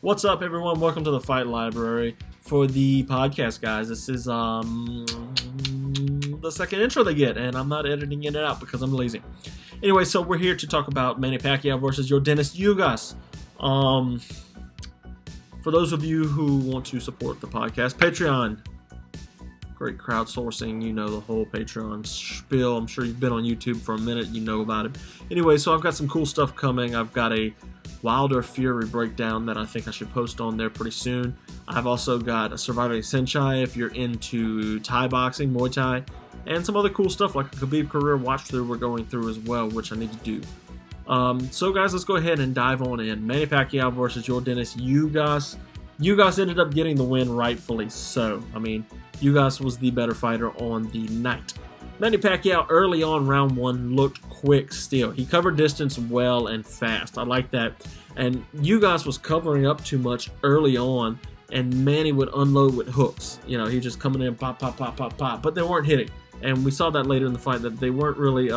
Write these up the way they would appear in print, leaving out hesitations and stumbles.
What's up, everyone? Welcome to the Fight Library for the podcast, guys. This is the second intro they get, and I'm not editing it out because I'm lazy. Anyway, so we're here to talk about Manny Pacquiao versus Yordenis Ugas. For those of you who want to support the podcast, Patreon. Great crowdsourcing, you know the whole Patreon spiel. I'm sure you've been on YouTube for a minute, you know about it. Anyway, so I've got some cool stuff coming. I've got a Wilder Fury breakdown that I think I should post on there pretty soon. I've also got a Survivor Senshai if you're into Thai boxing, Muay Thai, and some other cool stuff like a Khabib career watch through we're going through as well, which I need to do. So guys, let's go ahead and dive on in. Manny Pacquiao versus Yordenis Ugas. Ugas ended up getting the win, rightfully so. I mean, Ugas was the better fighter on the night. Manny Pacquiao early on round one looked quick still. He covered distance well and fast. I like that. And Ugas was covering up too much early on, and Manny would unload with hooks. You know, he just coming in, pop, pop, pop, pop, pop, but they weren't hitting. And we saw that later in the fight that they weren't really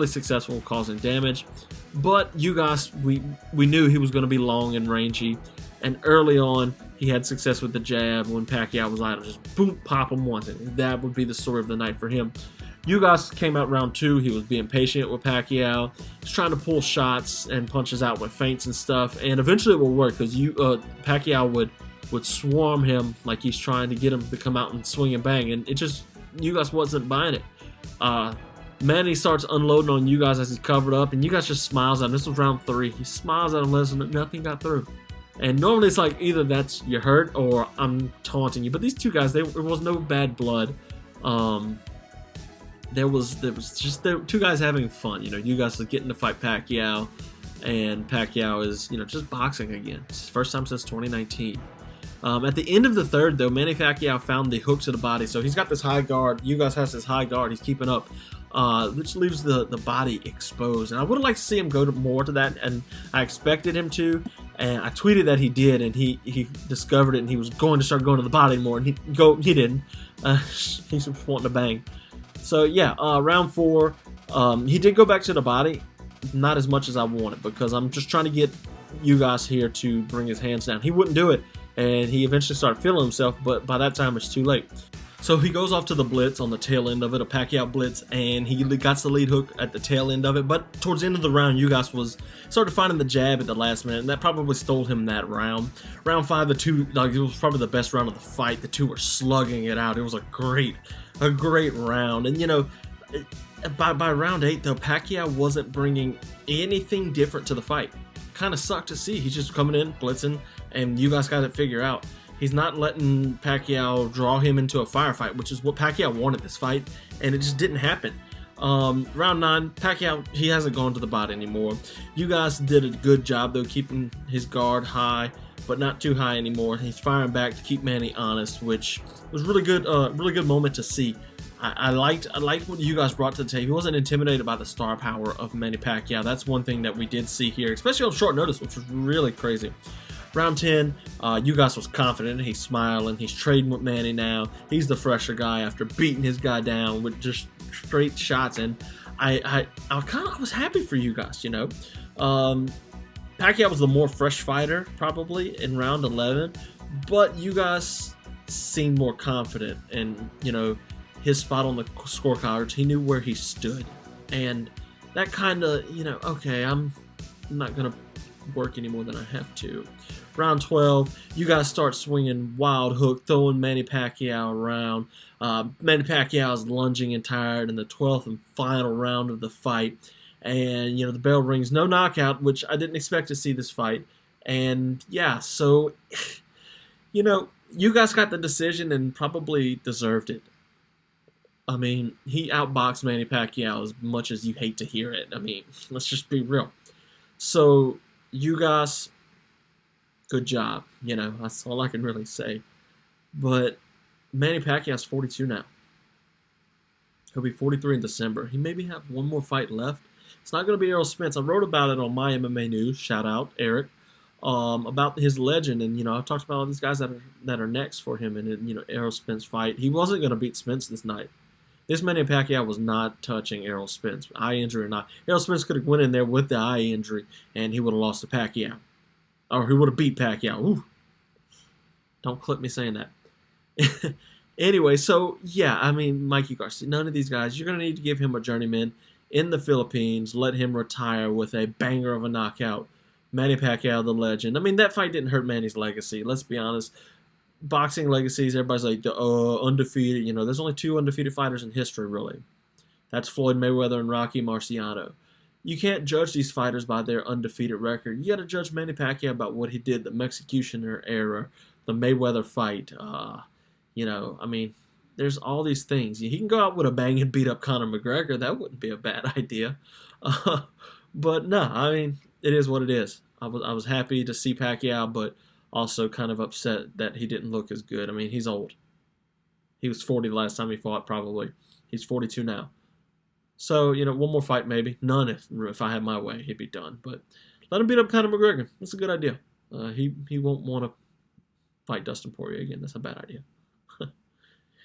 successful in causing damage. But Ugas, we knew he was going to be long and rangy. And early on, he had success with the jab when Pacquiao was idle. Just boom, pop him once. And that would be the story of the night for him. Ugas came out round two. He was being patient with Pacquiao. He's trying to pull shots and punches out with feints and stuff. And eventually it will work because Pacquiao would swarm him like he's trying to get him to come out and swing and bang. And Ugas wasn't buying it. Manny starts unloading on Ugas as he's covered up. And Ugas just smiles at him. This was round three. He smiles at him, listen, nothing got through. And normally it's like either that's you're hurt or I'm taunting you. But these two guys, there was no bad blood. There was just two guys having fun. You know, Ugas was getting to fight Pacquiao, and Pacquiao is just boxing again. It's his first time since 2019. At the end of the third, though, Manny Pacquiao found the hook to the body. So he's got this high guard. Ugas has this high guard. He's keeping up. Which leaves the body exposed. And I would have liked to see him go more to that, and I expected him to. And I tweeted that he did, and he discovered it, and he was going to start going to the body more, and he didn't. He's wanting to bang. So yeah, round four, he did go back to the body, not as much as I wanted, because I'm just trying to get Ugas here to bring his hands down. He wouldn't do it, and he eventually started feeling himself, but by that time it's too late. So he goes off to the blitz on the tail end of it, a Pacquiao blitz, and he got the lead hook at the tail end of it. But towards the end of the round, Ugas started finding the jab at the last minute, and that probably stole him that round. Round five, it was probably the best round of the fight. The two were slugging it out. It was a great round. And by round eight, though, Pacquiao wasn't bringing anything different to the fight. Kind of sucked to see. He's just coming in, blitzing, and Ugas got it figured out. He's not letting Pacquiao draw him into a firefight, which is what Pacquiao wanted this fight, and it just didn't happen. Round nine, Pacquiao, he hasn't gone to the body anymore. Ugas did a good job, though, keeping his guard high, but not too high anymore. He's firing back to keep Manny honest, which was really good moment to see. I liked what Ugas brought to the table. He wasn't intimidated by the star power of Manny Pacquiao. That's one thing that we did see here, especially on short notice, which was really crazy. Round 10, Ugas was confident. He's smiling. He's trading with Manny now. He's the fresher guy after beating his guy down with just straight shots. And I was happy for Ugas, Pacquiao was the more fresh fighter probably in round 11, but Ugas seemed more confident and, his spot on the scorecards. He knew where he stood. And that kind of, okay, I'm not going to work any more than I have to. Round 12, you guys start swinging wild hook, throwing Manny Pacquiao around. Manny Pacquiao is lunging and tired in the 12th and final round of the fight. And, the bell rings. No knockout, which I didn't expect to see this fight. And, yeah, so, you guys got the decision and probably deserved it. I mean, he outboxed Manny Pacquiao as much as you hate to hear it. I mean, let's just be real. So, Ugas, good job. That's all I can really say. But Manny Pacquiao's 42 now. He'll be 43 in December. He maybe have one more fight left. It's not going to be Errol Spence. I wrote about it on my MMA News. Shout out, Eric. About his legend. And, I've talked about all these guys that are next for him in, Errol Spence fight. He wasn't going to beat Spence this night. This Manny Pacquiao was not touching Errol Spence, eye injury or not. Errol Spence could have went in there with the eye injury, and he would have lost to Pacquiao. or who would have beat Pacquiao. Ooh, don't clip me saying that. Anyway, so yeah, I mean, Mikey Garcia, none of these guys, you're going to need to give him a journeyman in the Philippines, let him retire with a banger of a knockout. Manny Pacquiao, the legend. I mean, that fight didn't hurt Manny's legacy. Let's be honest. Boxing legacies, everybody's like, undefeated. You know, there's only 2 undefeated fighters in history, really. That's Floyd Mayweather and Rocky Marciano. You can't judge these fighters by their undefeated record. You got to judge Manny Pacquiao about what he did, the Executioner era, the Mayweather fight. You know, I mean, there's all these things. He can go out with a bang and beat up Conor McGregor. That wouldn't be a bad idea. But no, I mean, it is what it is. I was happy to see Pacquiao, but also kind of upset that he didn't look as good. I mean, he's old. He was 40 the last time he fought, probably. He's 42 now. So, you know, one more fight maybe. None if I had my way, he'd be done. But let him beat up Conor McGregor. That's a good idea. He won't want to fight Dustin Poirier again. That's a bad idea.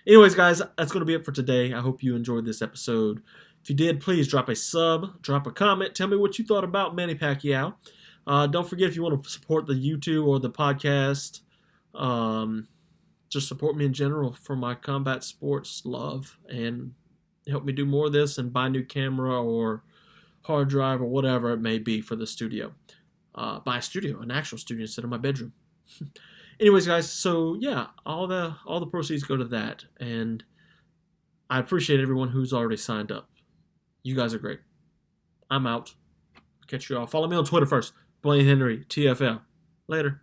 Anyways, guys, that's going to be it for today. I hope you enjoyed this episode. If you did, please drop a sub, drop a comment. Tell me what you thought about Manny Pacquiao. Don't forget, if you want to support the YouTube or the podcast, just support me in general for my combat sports love and help me do more of this and buy a new camera or hard drive or whatever it may be for the studio. Buy a studio, an actual studio instead of my bedroom. Anyways, guys, so yeah, all the proceeds go to that, and I appreciate everyone who's already signed up. You guys are great. I'm out. Catch you all. Follow me on Twitter first. Blaine Henry, TFL. Later.